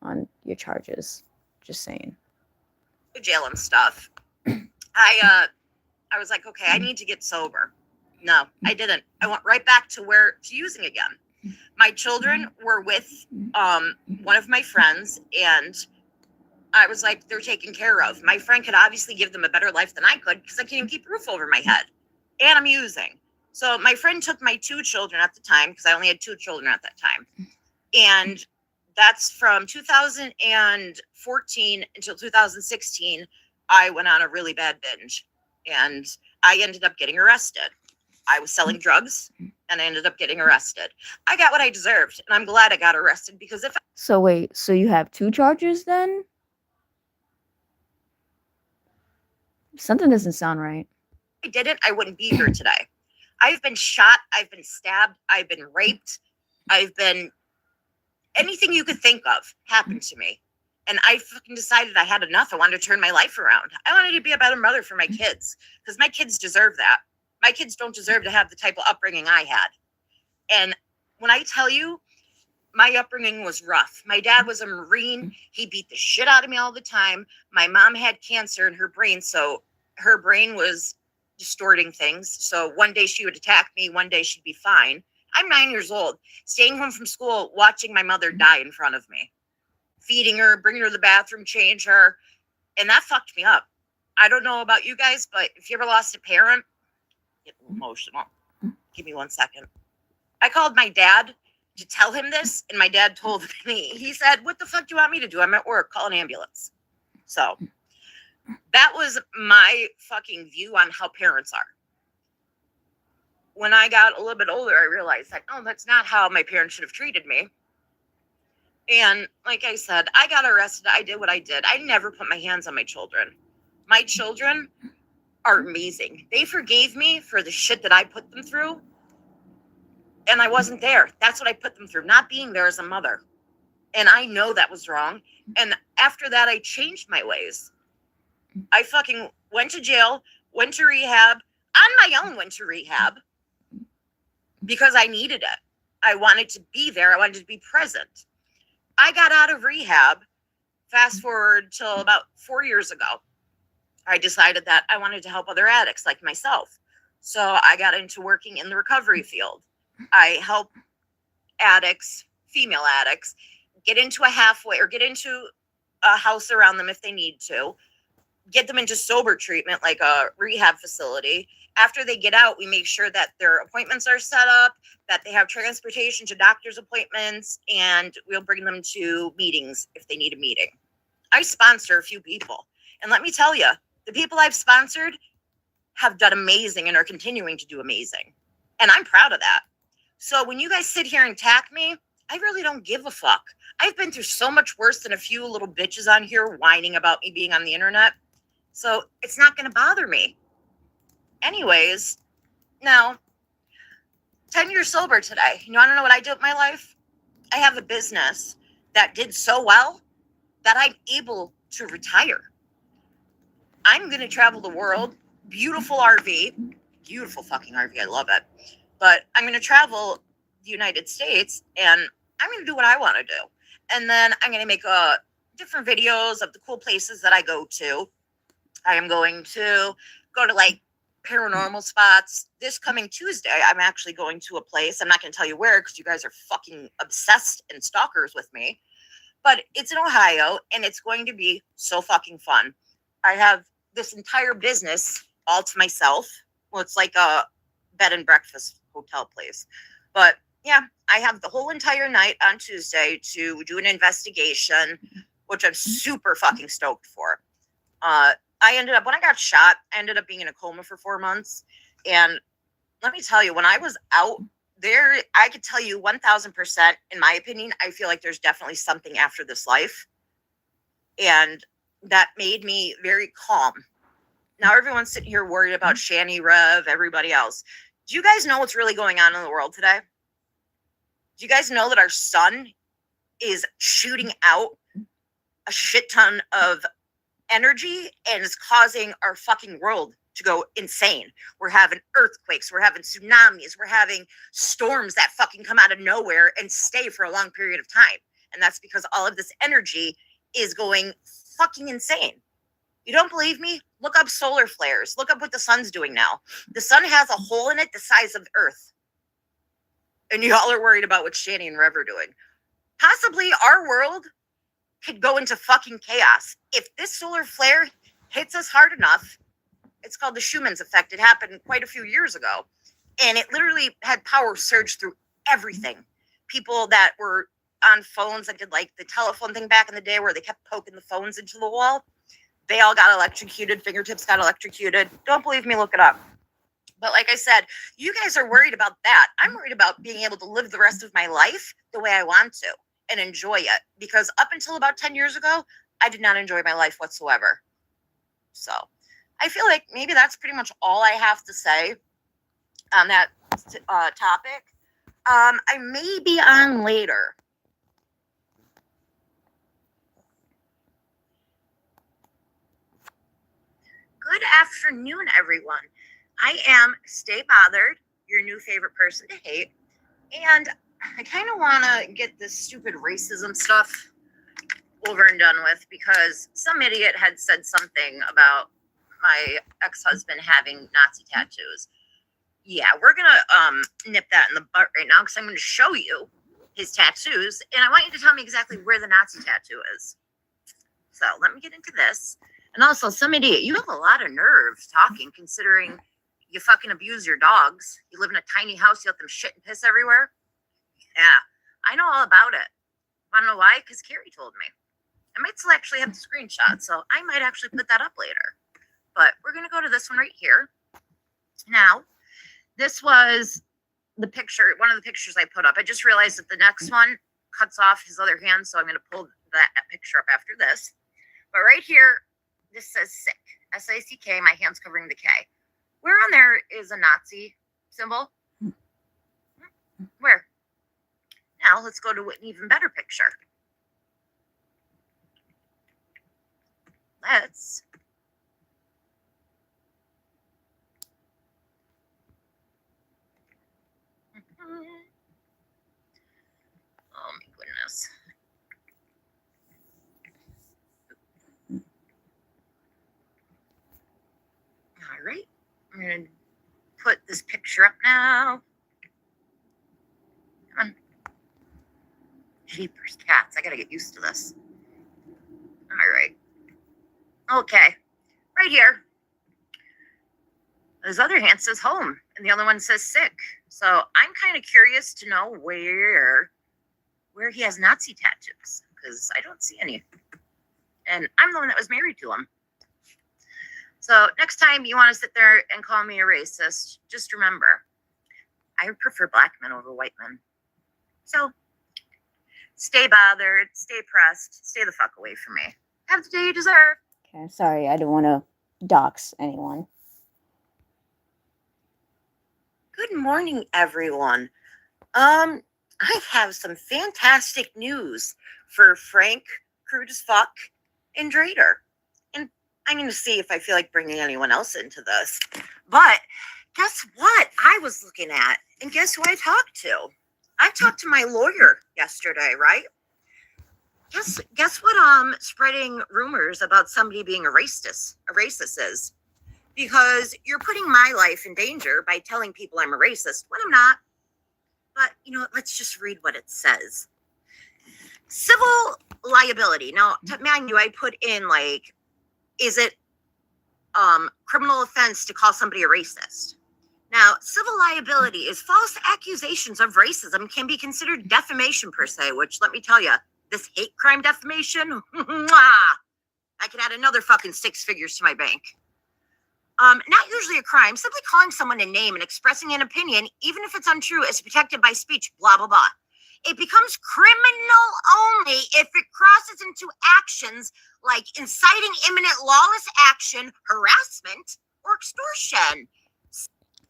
[SPEAKER 1] on your charges. Just saying.
[SPEAKER 6] Jail and stuff. I was like, okay, I need to get sober. No, I didn't. I went right back to using again. My children were with one of my friends, and I was like, they're taken care of. My friend could obviously give them a better life than I could because I can't even keep a roof over my head. And I'm using. So my friend took my 2 children at the time, because I only had 2 children at that time. And that's from 2014 until 2016. I went on a really bad binge, and I ended up getting arrested. I was selling drugs, and I ended up getting arrested. I got what I deserved, and I'm glad I got arrested, because if
[SPEAKER 1] So wait, so you have 2 charges then? Something doesn't sound right.
[SPEAKER 6] I didn't, I wouldn't be here today. I've been shot, I've been stabbed, I've been raped, anything you could think of happened to me. And I fucking decided I had enough. I wanted to turn my life around. I wanted to be a better mother for my kids, because my kids deserve that. My kids don't deserve to have the type of upbringing I had. And when I tell you, my upbringing was rough. My dad was a Marine. He beat the shit out of me all the time. My mom had cancer in her brain, so her brain was distorting things. So one day she would attack me, one day she'd be fine. I'm 9 years old, staying home from school, watching my mother die in front of me, feeding her, bringing her to the bathroom, change her. And that fucked me up. I don't know about you guys, but if you ever lost a parent, get emotional. Give me 1 second. I called my dad to tell him this, and my dad told me, he said, what the fuck do you want me to do? I'm at work, call an ambulance. So that was my fucking view on how parents are. When I got a little bit older, I realized that, oh, that's not how my parents should have treated me. And like I said, I got arrested. I did what I did. I never put my hands on my children. My children are amazing. They forgave me for the shit that I put them through. And I wasn't there. That's what I put them through, not being there as a mother. And I know that was wrong. And after that, I changed my ways. I fucking went to jail, went to rehab, on my own went to rehab because I needed it. I wanted to be there. I wanted to be present. I got out of rehab, fast forward till about 4 years ago. I decided that I wanted to help other addicts like myself. So I got into working in the recovery field. I help addicts, female addicts, get into a halfway or get into a house around them if they need to, get them into sober treatment like a rehab facility. After they get out, we make sure that their appointments are set up, that they have transportation to doctor's appointments, and we'll bring them to meetings if they need a meeting. I sponsor a few people. And let me tell you, the people I've sponsored have done amazing and are continuing to do amazing. And I'm proud of that. So when you guys sit here and attack me, I really don't give a fuck. I've been through so much worse than a few little bitches on here whining about me being on the internet. So it's not going to bother me. Anyways, now, 10 years sober today. You want to know what I did with my life? I have a business that did so well that I'm able to retire. I'm going to travel the world. Beautiful RV. Beautiful fucking RV. I love it. But I'm going to travel the United States and I'm going to do what I want to do. And then I'm going to make different videos of the cool places that I go to. I am going to go to like paranormal spots. This coming Tuesday, I'm actually going to a place. I'm not going to tell you where because you guys are fucking obsessed and stalkers with me. But it's in Ohio and it's going to be so fucking fun. I have this entire business all to myself. Well, it's like a bed and breakfast hotel place. But yeah, I have the whole entire night on Tuesday to do an investigation, which I'm super fucking stoked for. I ended up, when I got shot, I ended up being in a coma for 4 months. And let me tell you, when I was out there, I could tell you 1000%, in my opinion, I feel like there's definitely something after this life. And that made me very calm. Now everyone's sitting here worried about Shani Rev, everybody else. Do you guys know what's really going on in the world today? Do you guys know that our sun is shooting out a shit ton of energy and is causing our fucking world to go insane? We're having earthquakes, we're having tsunamis, we're having storms that fucking come out of nowhere and stay for a long period of time. And that's because all of this energy is going fucking insane. You don't believe me? Look up solar flares. Look up what the sun's doing now. The sun has a hole in it the size of the earth. And y'all are worried about what Shani and Rev are doing. Possibly our world could go into fucking chaos. If this solar flare hits us hard enough, it's called the Schumann's effect. It happened quite a few years ago. And it literally had power surge through everything. People that were on phones that did like the telephone thing back in the day where they kept poking the phones into the wall, they all got electrocuted. Fingertips got electrocuted. Don't believe me? Look it up. But like I said, you guys are worried about that. I'm worried about being able to live the rest of my life the way I want to and enjoy it. Because up until about 10 years ago, I did not enjoy my life whatsoever. So I feel like maybe that's pretty much all I have to say on that topic. I may be on later. Good afternoon, everyone. I am Stay Bothered, your new favorite person to hate. And I kind of want to get this stupid racism stuff over and done with because some idiot had said something about my ex-husband having Nazi tattoos. Yeah, we're gonna nip that in the butt right now because I'm going to show you his tattoos, and I want you to tell me exactly where the Nazi tattoo is. So let me get into this. And also, some idiot, you have a lot of nerve talking, considering you fucking abuse your dogs. You live in a tiny house, you let them shit and piss everywhere. Yeah, I know all about it. Wanna know why? Because Carrie told me. I might still actually have the screenshot, so I might actually put that up later. But we're gonna go to this one right here. Now, this was the picture, one of the pictures I put up. I just realized that the next one cuts off his other hand, so I'm gonna pull that picture up after this. But right here, this says sick, S-I-C-K, my hand's covering the K. Where on there is a Nazi symbol? Where? Now let's go to an even better picture. Let's oh my goodness. All right, I'm gonna put this picture up now. Come on. Jeepers cats, I gotta get used to this. All right. Okay, right here. His other hand says home, and the other one says sick. So I'm kind of curious to know where he has Nazi tattoos, because I don't see any. And I'm the one that was married to him. So next time you want to sit there and call me a racist, just remember, I prefer black men over white men. So stay bothered, stay pressed, stay the fuck away from me. Have the day you deserve.
[SPEAKER 1] Okay, sorry, I don't want to dox anyone.
[SPEAKER 6] Good morning, everyone. I have some fantastic news for Frank, Crude as Fuck, and Drader. And I'm going to see if I feel like bringing anyone else into this. But guess what I was looking at? And guess who I talked to? I talked to my lawyer yesterday, right? Guess what spreading rumors about somebody being a racist is? Because you're putting my life in danger by telling people I'm a racist when I'm not. But you know what? Let's just read what it says. Civil liability. Now, mind you, I put in like, is it criminal offense to call somebody a racist? Now, civil liability is false accusations of racism can be considered defamation per se, which let me tell you, this hate crime defamation, I could add another fucking 6 figures to my bank. Not usually a crime. Simply calling someone a name and expressing an opinion, even if it's untrue, is protected by speech, blah, blah, blah. It becomes criminal only if it crosses into actions like inciting imminent lawless action, harassment, or extortion.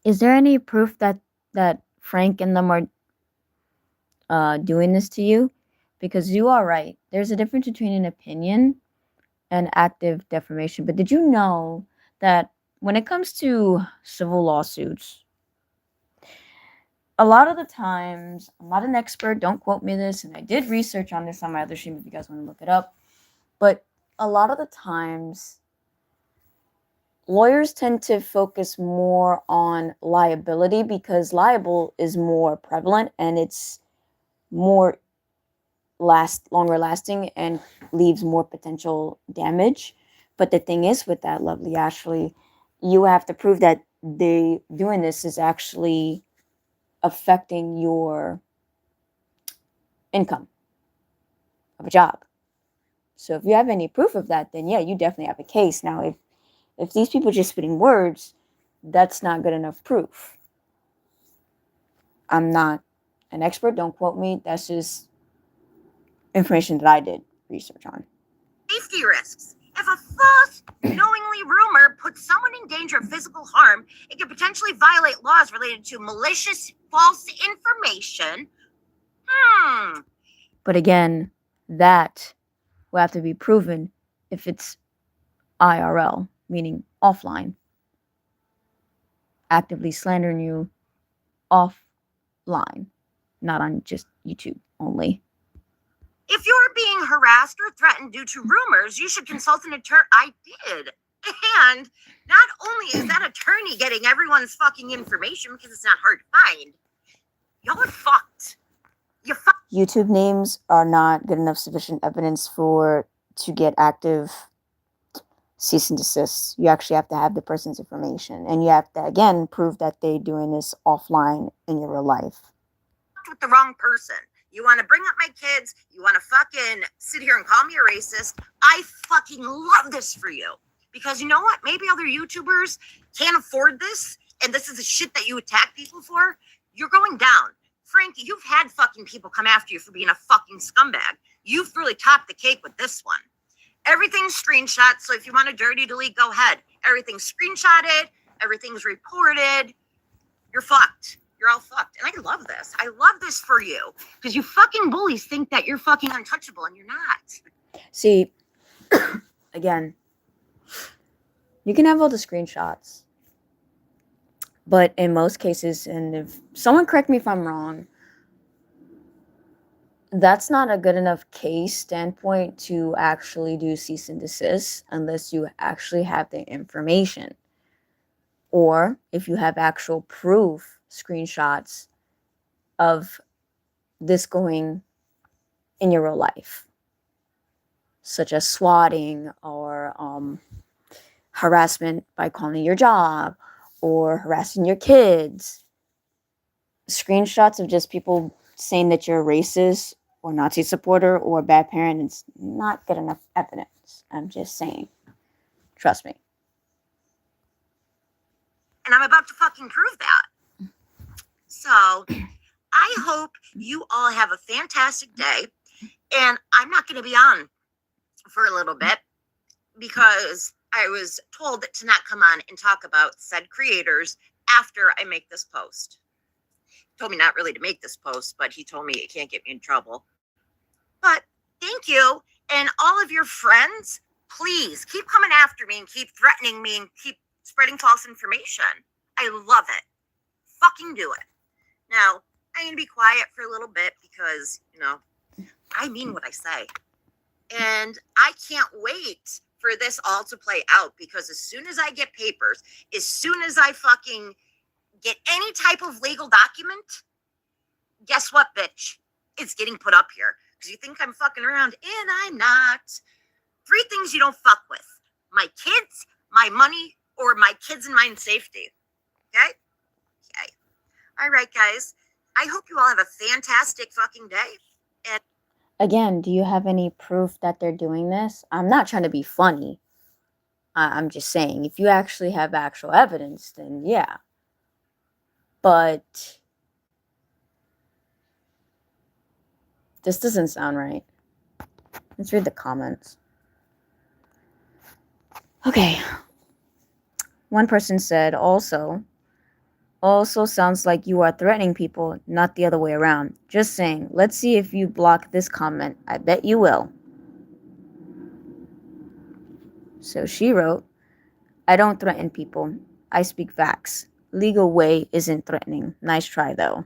[SPEAKER 1] Is there any proof that Frank and them are doing this to you? Because you are right. There's a difference between an opinion and active defamation. But did you know that when it comes to civil lawsuits, a lot of the times, I'm not an expert, don't quote me this, and I did research on this on my other stream if you guys want to look it up, but a lot of the times, lawyers tend to focus more on liability because liable is more prevalent and it's more longer lasting and leaves more potential damage. But the thing is with that, lovely Ashley, you have to prove that they doing this is actually affecting your income of a job. So if you have any proof of that, then yeah, you definitely have a case. Now, if these people are just spitting words, that's not good enough proof. I'm not an expert, don't quote me. That's just information that I did research on.
[SPEAKER 6] Safety risks. If a false, knowingly rumor puts someone in danger of physical harm, it could potentially violate laws related to malicious false information.
[SPEAKER 1] But again, that will have to be proven if it's IRL, meaning offline. actively slandering you offline, not on just YouTube only.
[SPEAKER 6] If you're being harassed or threatened due to rumors, you should consult an attorney. I did. And not only is that attorney getting everyone's fucking information because it's not hard to find, y'all are fucked.
[SPEAKER 1] YouTube names are not good enough sufficient evidence to get active cease and desist. You actually have to have the person's information, and you have to again prove that they're doing this offline in your real life.
[SPEAKER 6] With the wrong person. You want to bring up my kids. You want to fucking sit here and call me a racist. I fucking love this for you. Because you know what? Maybe other YouTubers can't afford this, and this is the shit that you attack people for. You're going down. Frankie, you've had fucking people come after you for being a fucking scumbag. You've really topped the cake with this one. Everything's screenshot, so if you want a dirty delete, go ahead. Everything's screenshotted. Everything's reported. You're fucked. You're all fucked. And I love this. I love this for you. Because you fucking bullies think that you're fucking untouchable, and you're not.
[SPEAKER 1] See, again, you can have all the screenshots, but in most cases, and if someone correct me if I'm wrong, that's not a good enough case standpoint to actually do cease and desist unless you actually have the information. Or if you have actual proof, screenshots of this going in your real life, such as swatting or harassment by calling your job or harassing your kids. Screenshots of just people saying that you're a racist or Nazi supporter or a bad parent is not good enough evidence. I'm just saying. Trust me.
[SPEAKER 6] And I'm about to fucking prove that. So I hope you all have a fantastic day. And I'm not going to be on for a little bit because I was told to not come on and talk about said creators after I make this post. He told me not really to make this post, but he told me it can't get me in trouble. But thank you. And all of your friends, please keep coming after me and keep threatening me and keep spreading false information. I love it. Fucking do it. Now, I'm going to be quiet for a little bit because, I mean what I say. And I can't wait for this all to play out because as soon as I get papers, as soon as I fucking get any type of legal document, guess what, bitch? It's getting put up here. Because you think I'm fucking around, and I'm not. 3 things you don't fuck with. My kids, my money, or my kids and mine safety. Okay? Okay. All right, guys. I hope you all have a fantastic fucking day. And
[SPEAKER 1] again, do you have any proof that they're doing this? I'm not trying to be funny. I'm just saying, if you actually have actual evidence, then yeah. But this doesn't sound right. Let's read the comments. Okay. One person said, also sounds like you are threatening people, not the other way around. Just saying, let's see if you block this comment. I bet you will. So she wrote, I don't threaten people. I speak facts. Legal way isn't threatening. Nice try, though.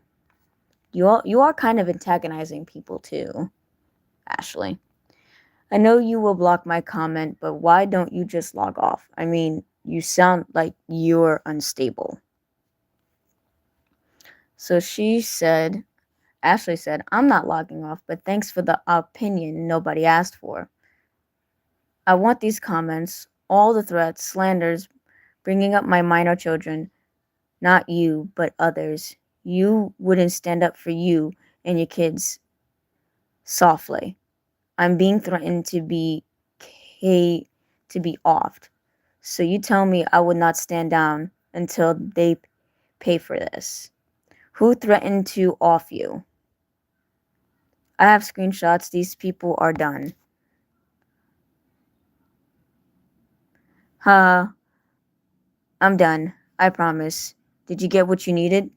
[SPEAKER 1] You are kind of antagonizing people, too, Ashley. I know you will block my comment, but why don't you just log off? I mean, you sound like you're unstable. So Ashley said, I'm not logging off, but thanks for the opinion nobody asked for. I want these comments, all the threats, slanders, bringing up my minor children, not you, but others. You wouldn't stand up for you and your kids softly. I'm being threatened to be offed. So you tell me I would not stand down until they pay for this. Who threatened to off you? I have screenshots. These people are done. I'm done. I promise. Did you get what you needed?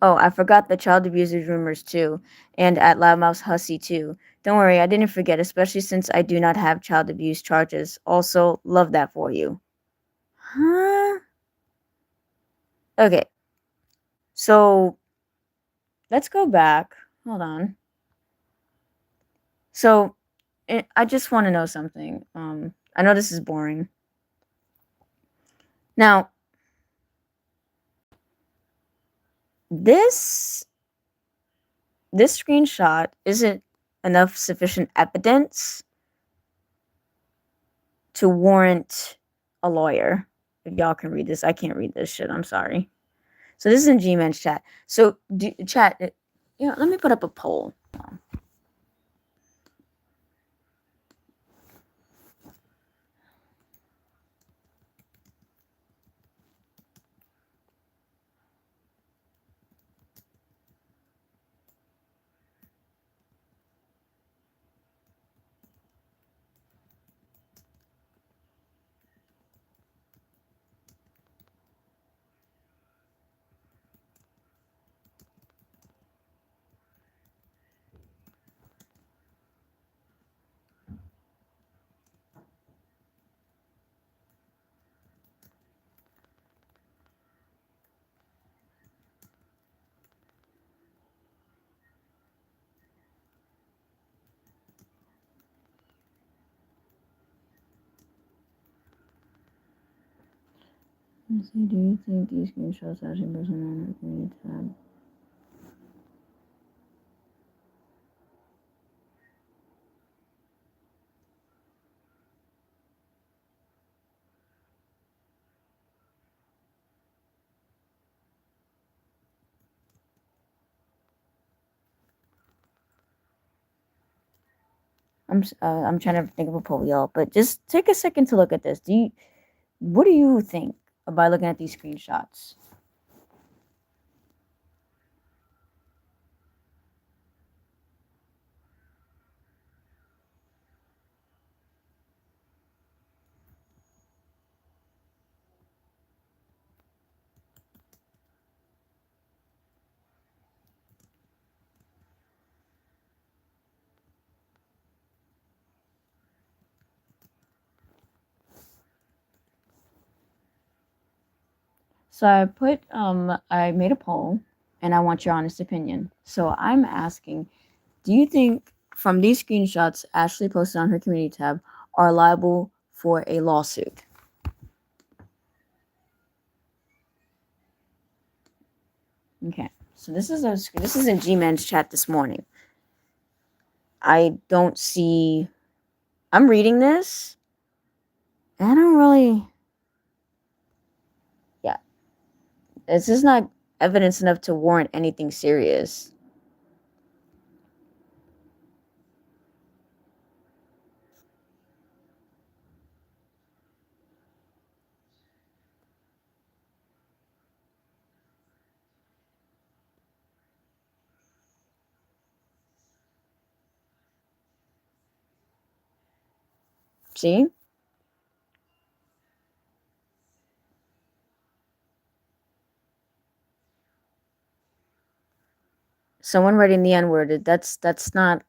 [SPEAKER 1] Oh, I forgot the child abusers rumors too. And at Loudmouth's Hussy too. Don't worry, I didn't forget, especially since I do not have child abuse charges. Also, love that for you. Huh? Okay. So let's go back. Hold on. So I just want to know something. I know this is boring. Now, this screenshot isn't enough sufficient evidence to warrant a lawyer. If y'all can read this, I can't read this shit. I'm sorry. So this is in G-Men's chat. So chat, let me put up a poll. Let's see, do you think these screenshots actually present on the community tab? I'm trying to think of a poll, y'all, but just take a second to look at this. What do you think by looking at these screenshots? So I made a poll and I want your honest opinion. So I'm asking, do you think from these screenshots Ashley posted on her community tab are liable for a lawsuit? Okay. So this is in G-Men's chat this morning. I don't see, I'm reading this. I don't really, yeah. This is not evidence enough to warrant anything serious. See? Someone writing the N-word, that's not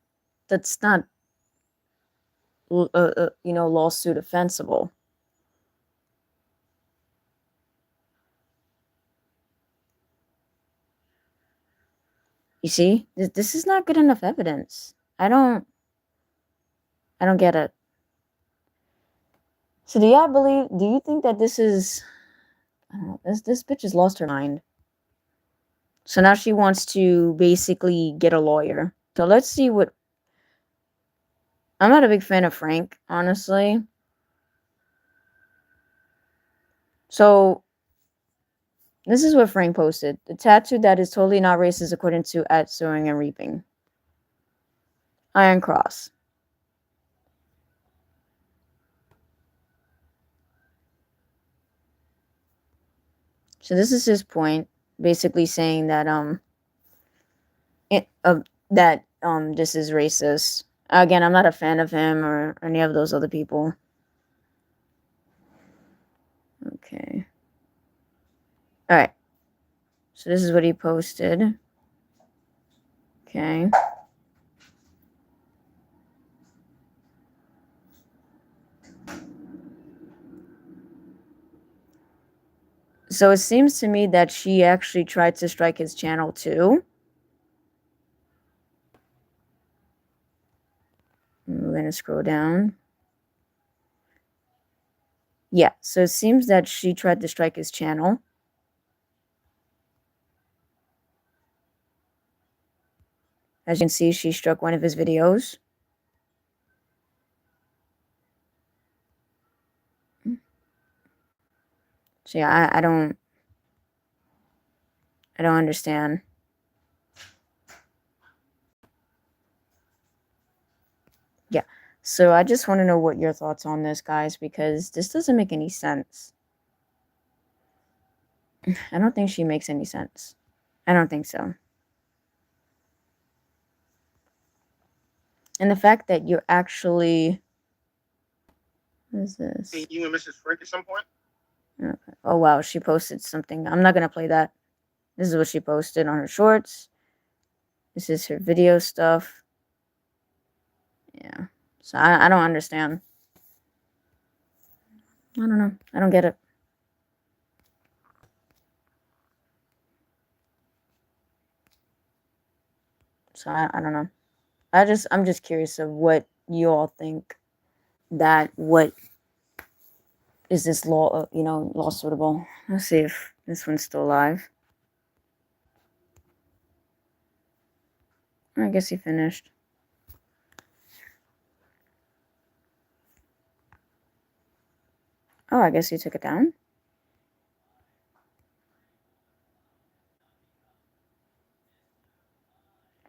[SPEAKER 1] lawsuit offensible. You see? This is not good enough evidence. I don't get it. So do you think that this is, I don't know, this bitch has lost her mind. So now she wants to basically get a lawyer. So let's see what, I'm not a big fan of Frank, honestly. So this is what Frank posted. The tattoo that is totally not racist according to at Sowing and Reaping. Iron Cross. So this is his point, basically saying that this is racist. Again, I'm not a fan of him or any of those other people. Okay. All right. So this is what he posted. Okay. So it seems to me that she actually tried to strike his channel too. We're going to scroll down. Yeah, so it seems that she tried to strike his channel. As you can see, she struck one of his videos. So yeah, I don't understand. Yeah. So I just want to know what your thoughts on this, guys, because this doesn't make any sense. I don't think she makes any sense. I don't think so. And the fact that you're actually... What is this?
[SPEAKER 3] See you and Mrs. Frick at some point?
[SPEAKER 1] Okay. Oh, wow. She posted something. I'm not going to play that. This is what she posted on her shorts. This is her video stuff. Yeah. So I don't understand. I don't know. I don't get it. So I don't know. I'm just curious of what you all think that what is this law, law suitable. Let's see if this one's still alive. I guess he finished. Oh, I guess he took it down.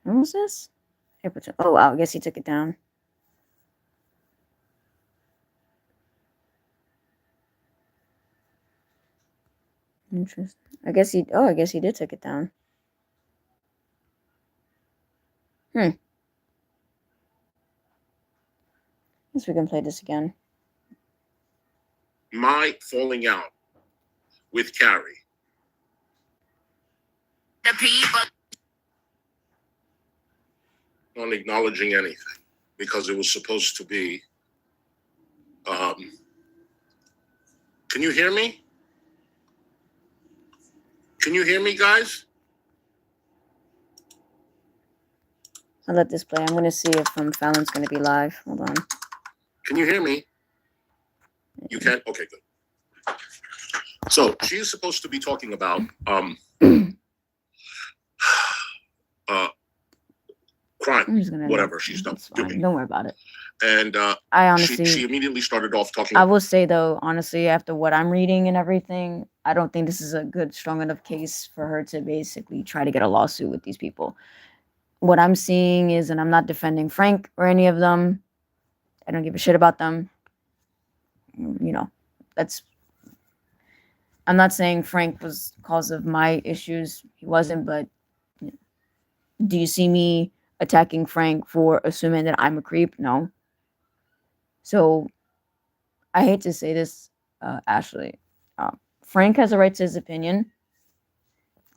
[SPEAKER 1] What was this? Oh, wow, I guess he took it down. Interesting. I guess he did take it down. Guess we can play this again.
[SPEAKER 3] My falling out with Carrie.
[SPEAKER 6] The people.
[SPEAKER 3] On acknowledging anything because it was supposed to be. Can you hear me? Can you hear me, guys?
[SPEAKER 1] I'll let this play. I'm going to see if Fallon's going to be live. Hold on.
[SPEAKER 3] Can you hear me? You can? Okay, good. So she is supposed to be talking about crime, whatever she's done doing.
[SPEAKER 1] Don't worry about it.
[SPEAKER 3] And
[SPEAKER 1] I honestly,
[SPEAKER 3] she immediately started off talking.
[SPEAKER 1] I will say though, honestly, after what I'm reading and everything, I don't think this is a good, strong enough case for her to basically try to get a lawsuit with these people. What I'm seeing is, and I'm not defending Frank or any of them. I don't give a shit about them. I'm not saying Frank was cause of my issues. He wasn't, but do you see me attacking Frank for assuming that I'm a creep? No. So I hate to say this, Ashley. Frank has a right to his opinion,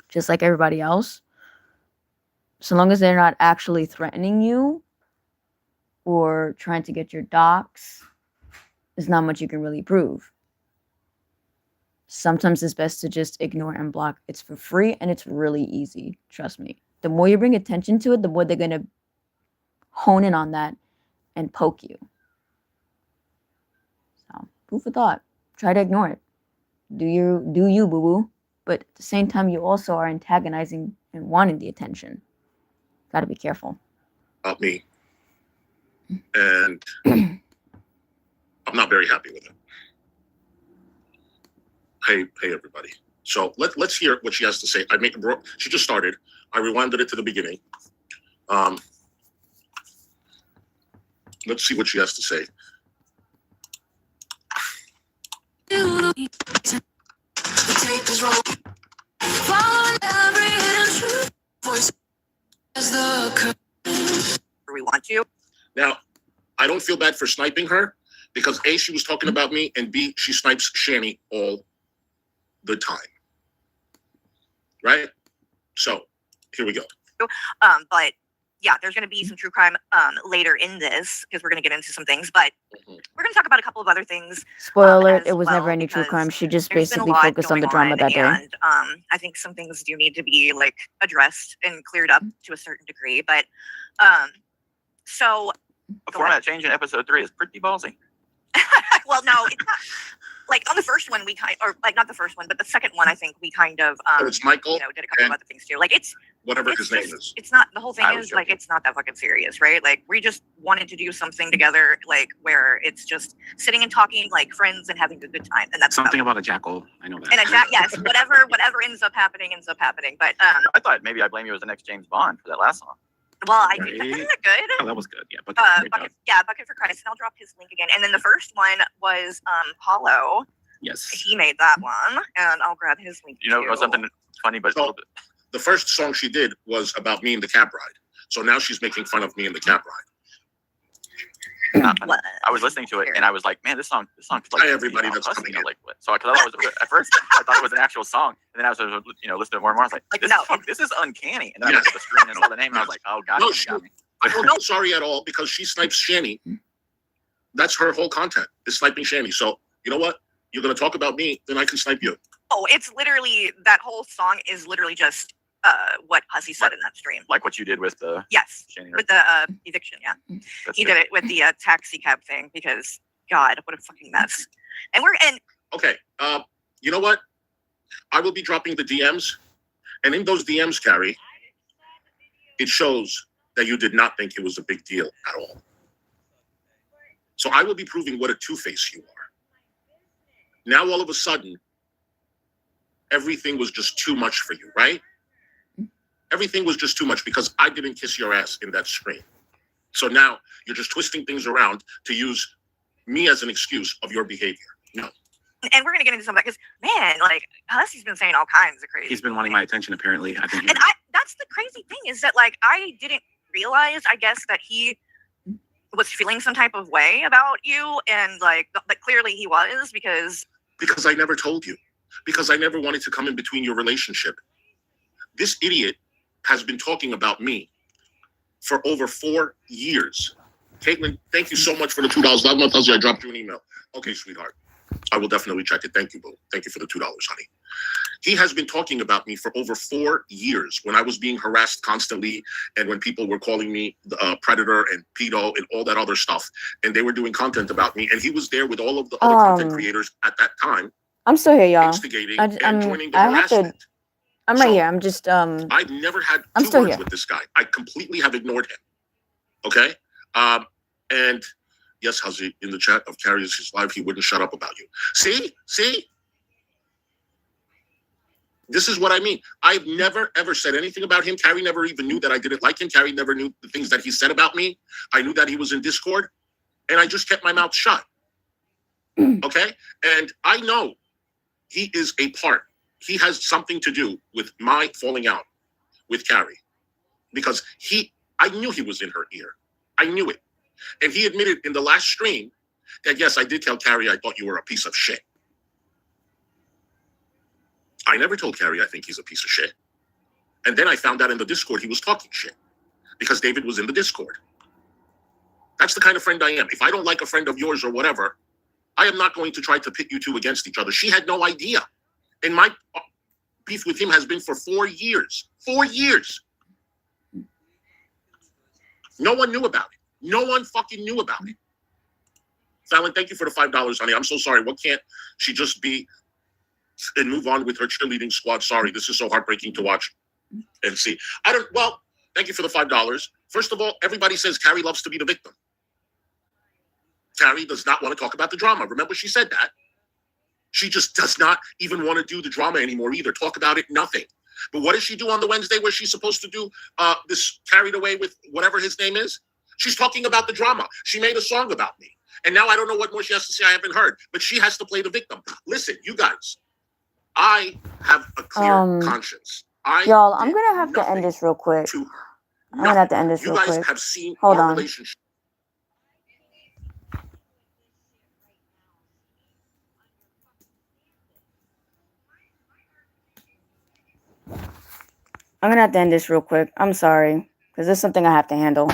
[SPEAKER 1] just like everybody else. So long as they're not actually threatening you or trying to get your docs, there's not much you can really prove. Sometimes it's best to just ignore and block. It's for free and it's really easy. Trust me. The more you bring attention to it, the more they're going to hone in on that and poke you. So, food for thought. Try to ignore it. Do you, boo-boo. But at the same time, you also are antagonizing and wanting the attention. Got to be careful.
[SPEAKER 3] About me. And I'm not very happy with it. Hey, everybody. So let's hear what she has to say. She just started. I rewinded it to the beginning. Let's see what she has to say.
[SPEAKER 5] We want you.
[SPEAKER 3] Now, I don't feel bad for sniping her because A, she was talking about me, and B, she snipes Shani all the time. Right? So here we go.
[SPEAKER 5] But
[SPEAKER 7] yeah, there's going to be some true crime later in this because we're going to get into some things, but
[SPEAKER 3] Mhm.
[SPEAKER 7] we're going to talk about a couple of other things.
[SPEAKER 1] Spoiler alert,
[SPEAKER 7] as
[SPEAKER 1] it was never
[SPEAKER 7] well,
[SPEAKER 1] any true crime.
[SPEAKER 7] because
[SPEAKER 1] She just
[SPEAKER 7] there's been a
[SPEAKER 1] basically
[SPEAKER 7] lot
[SPEAKER 1] focused on the
[SPEAKER 7] going
[SPEAKER 1] drama
[SPEAKER 7] on,
[SPEAKER 1] that day.
[SPEAKER 7] and I think some things do need to be like addressed and cleared up to a certain degree. But so
[SPEAKER 8] A format change in episode 3 is pretty ballsy.
[SPEAKER 7] well, no, it's not. Like on the first one, we or like not the first one, but the second one, I think we kind of
[SPEAKER 3] So it's Michael,
[SPEAKER 7] did a couple of
[SPEAKER 3] and
[SPEAKER 7] other things too. Like it's
[SPEAKER 3] whatever
[SPEAKER 7] it's
[SPEAKER 3] his name
[SPEAKER 7] just-
[SPEAKER 3] is.
[SPEAKER 7] It's not the whole thing
[SPEAKER 8] I was
[SPEAKER 7] is like
[SPEAKER 8] joking.
[SPEAKER 7] it's not that fucking serious, right? Like we just wanted to do something together, like where it's just sitting and talking like friends and having a good time, and that's
[SPEAKER 9] Something
[SPEAKER 7] about
[SPEAKER 9] about a jackal. I know that.
[SPEAKER 7] it. And yes, whatever ends up happening. But
[SPEAKER 8] I thought maybe I Blame You was the next James Bond for that last song.
[SPEAKER 7] well, I think
[SPEAKER 9] Right.
[SPEAKER 7] isn't that good?
[SPEAKER 9] Oh, that was good. Yeah, but
[SPEAKER 7] Bucket for Christ, and I'll drop his link again. And then the first one was Hollow.
[SPEAKER 9] yes.
[SPEAKER 7] He made that one, and I'll grab his link.
[SPEAKER 8] You know,
[SPEAKER 7] too.
[SPEAKER 8] something funny, but a
[SPEAKER 3] So-
[SPEAKER 8] little bit.
[SPEAKER 3] The first song she did was about me and the cab ride. So now she's making fun of me and the cab ride.
[SPEAKER 8] Not funny.
[SPEAKER 7] What?
[SPEAKER 8] I was listening to it and I was like, man, this song like
[SPEAKER 3] Hi, everybody that's
[SPEAKER 8] plus,
[SPEAKER 3] coming in.
[SPEAKER 8] like what? So because I thought it was at first I thought it was an actual song, and then I was listening to it more and more. I was like,
[SPEAKER 7] Like,
[SPEAKER 8] this,
[SPEAKER 7] no.
[SPEAKER 8] this is uncanny. And then I looked at the screen and saw the name, and I was like, oh god,
[SPEAKER 3] No,
[SPEAKER 8] you got me.
[SPEAKER 3] I don't know sorry at all because she snipes Shani. That's her whole content is sniping Shani. So you know what? You're gonna talk about me, then I can snipe you.
[SPEAKER 7] Oh, it's literally that whole song is literally just what Hussey said in that stream.
[SPEAKER 8] Like what you did with the
[SPEAKER 7] Yes,
[SPEAKER 8] Shani.
[SPEAKER 7] with the eviction. Yeah,
[SPEAKER 8] That's
[SPEAKER 7] he
[SPEAKER 8] it.
[SPEAKER 7] did it with the taxi cab thing because God, what a fucking mess. And
[SPEAKER 3] Okay. You know what? I will be dropping the DMs, and in those DMs, Carrie, it shows that you did not think it was a big deal at all. So I will be proving what a two-face you are. Now all of a sudden, everything was just too much for you, right? Everything was just too much because I didn't kiss your ass in that screen. So now you're just twisting things around to use me as an excuse of your behavior. No.
[SPEAKER 7] and we're gonna get into some of that because man, like Hussey's been saying all kinds of crazy.
[SPEAKER 9] He's been wanting my attention, apparently. I think.
[SPEAKER 7] And that's the crazy thing is that like I didn't realize, I guess, that he was feeling some type of way about you, and like but clearly he was because
[SPEAKER 3] Because I never told you. Because I never wanted to come in between your relationship. This idiot has been talking about me for over 4 years. Caitlin, thank you so much for the $2. Last month, I dropped you an email. Okay, sweetheart. I will definitely check it. Thank you, boo. Thank you for the $2, honey. He has been talking about me for over 4 years when I was being harassed constantly and when people were calling me predator and pedo and all that other stuff. And they were doing content about me. And he was there with all of the other content creators at that time,
[SPEAKER 1] I'm still here, y'all.
[SPEAKER 3] instigating
[SPEAKER 1] I-
[SPEAKER 3] and
[SPEAKER 1] I'm-
[SPEAKER 3] joining the
[SPEAKER 1] I have to-
[SPEAKER 3] harassment.
[SPEAKER 1] I'm right
[SPEAKER 3] So-
[SPEAKER 1] here. I'm just
[SPEAKER 3] I've never had
[SPEAKER 1] I'm
[SPEAKER 3] two
[SPEAKER 1] still
[SPEAKER 3] words
[SPEAKER 1] here.
[SPEAKER 3] with this guy. I completely have ignored him. Okay? And yes, Hazi, in the chat of Carrie's live, he wouldn't shut up about you. See? This is what I mean. I've never, ever said anything about him. Carrie never even knew that I didn't like him. Carrie never knew the things that he said about me. I knew that he was in Discord, and I just kept my mouth shut. Okay? And I know he is a part. He has something to do with my falling out with Carrie. Because I knew he was in her ear. I knew it. And he admitted in the last stream that, yes, I did tell Carrie I thought you were a piece of shit. I never told Carrie I think he's a piece of shit. And then I found out in the Discord he was talking shit because David was in the Discord. That's the kind of friend I am. If I don't like a friend of yours or whatever, I am not going to try to pit you two against each other. She had no idea. And my beef with him has been for 4 years. 4 years. No one knew about it. No one fucking knew about it. Fallon, thank you for the $5, honey. I'm so sorry. What can't she just be and move on with her cheerleading squad? Sorry, this is so heartbreaking to watch and see. Thank you for the $5. First of all, everybody says Carrie loves to be the victim. Carrie does not want to talk about the drama. Remember, she said that. She just does not even want to do the drama anymore either. Talk about it, nothing. But what does she do on the Wednesday where she's supposed to do this carried away with whatever his name is? She's talking about the drama. She made a song about me. And now I don't know what more she has to say. I haven't heard. But she has to play the victim. Listen, you guys, I have a clear conscience.
[SPEAKER 1] y'all, I'm gonna have to end this real quick.
[SPEAKER 3] To
[SPEAKER 1] I'm gonna have to end this
[SPEAKER 3] you
[SPEAKER 1] real
[SPEAKER 3] guys
[SPEAKER 1] quick.
[SPEAKER 3] have seen
[SPEAKER 1] Hold
[SPEAKER 3] our
[SPEAKER 1] on.
[SPEAKER 3] relationship.
[SPEAKER 1] I'm gonna have to end this real quick. I'm sorry. Because this is something I have to handle.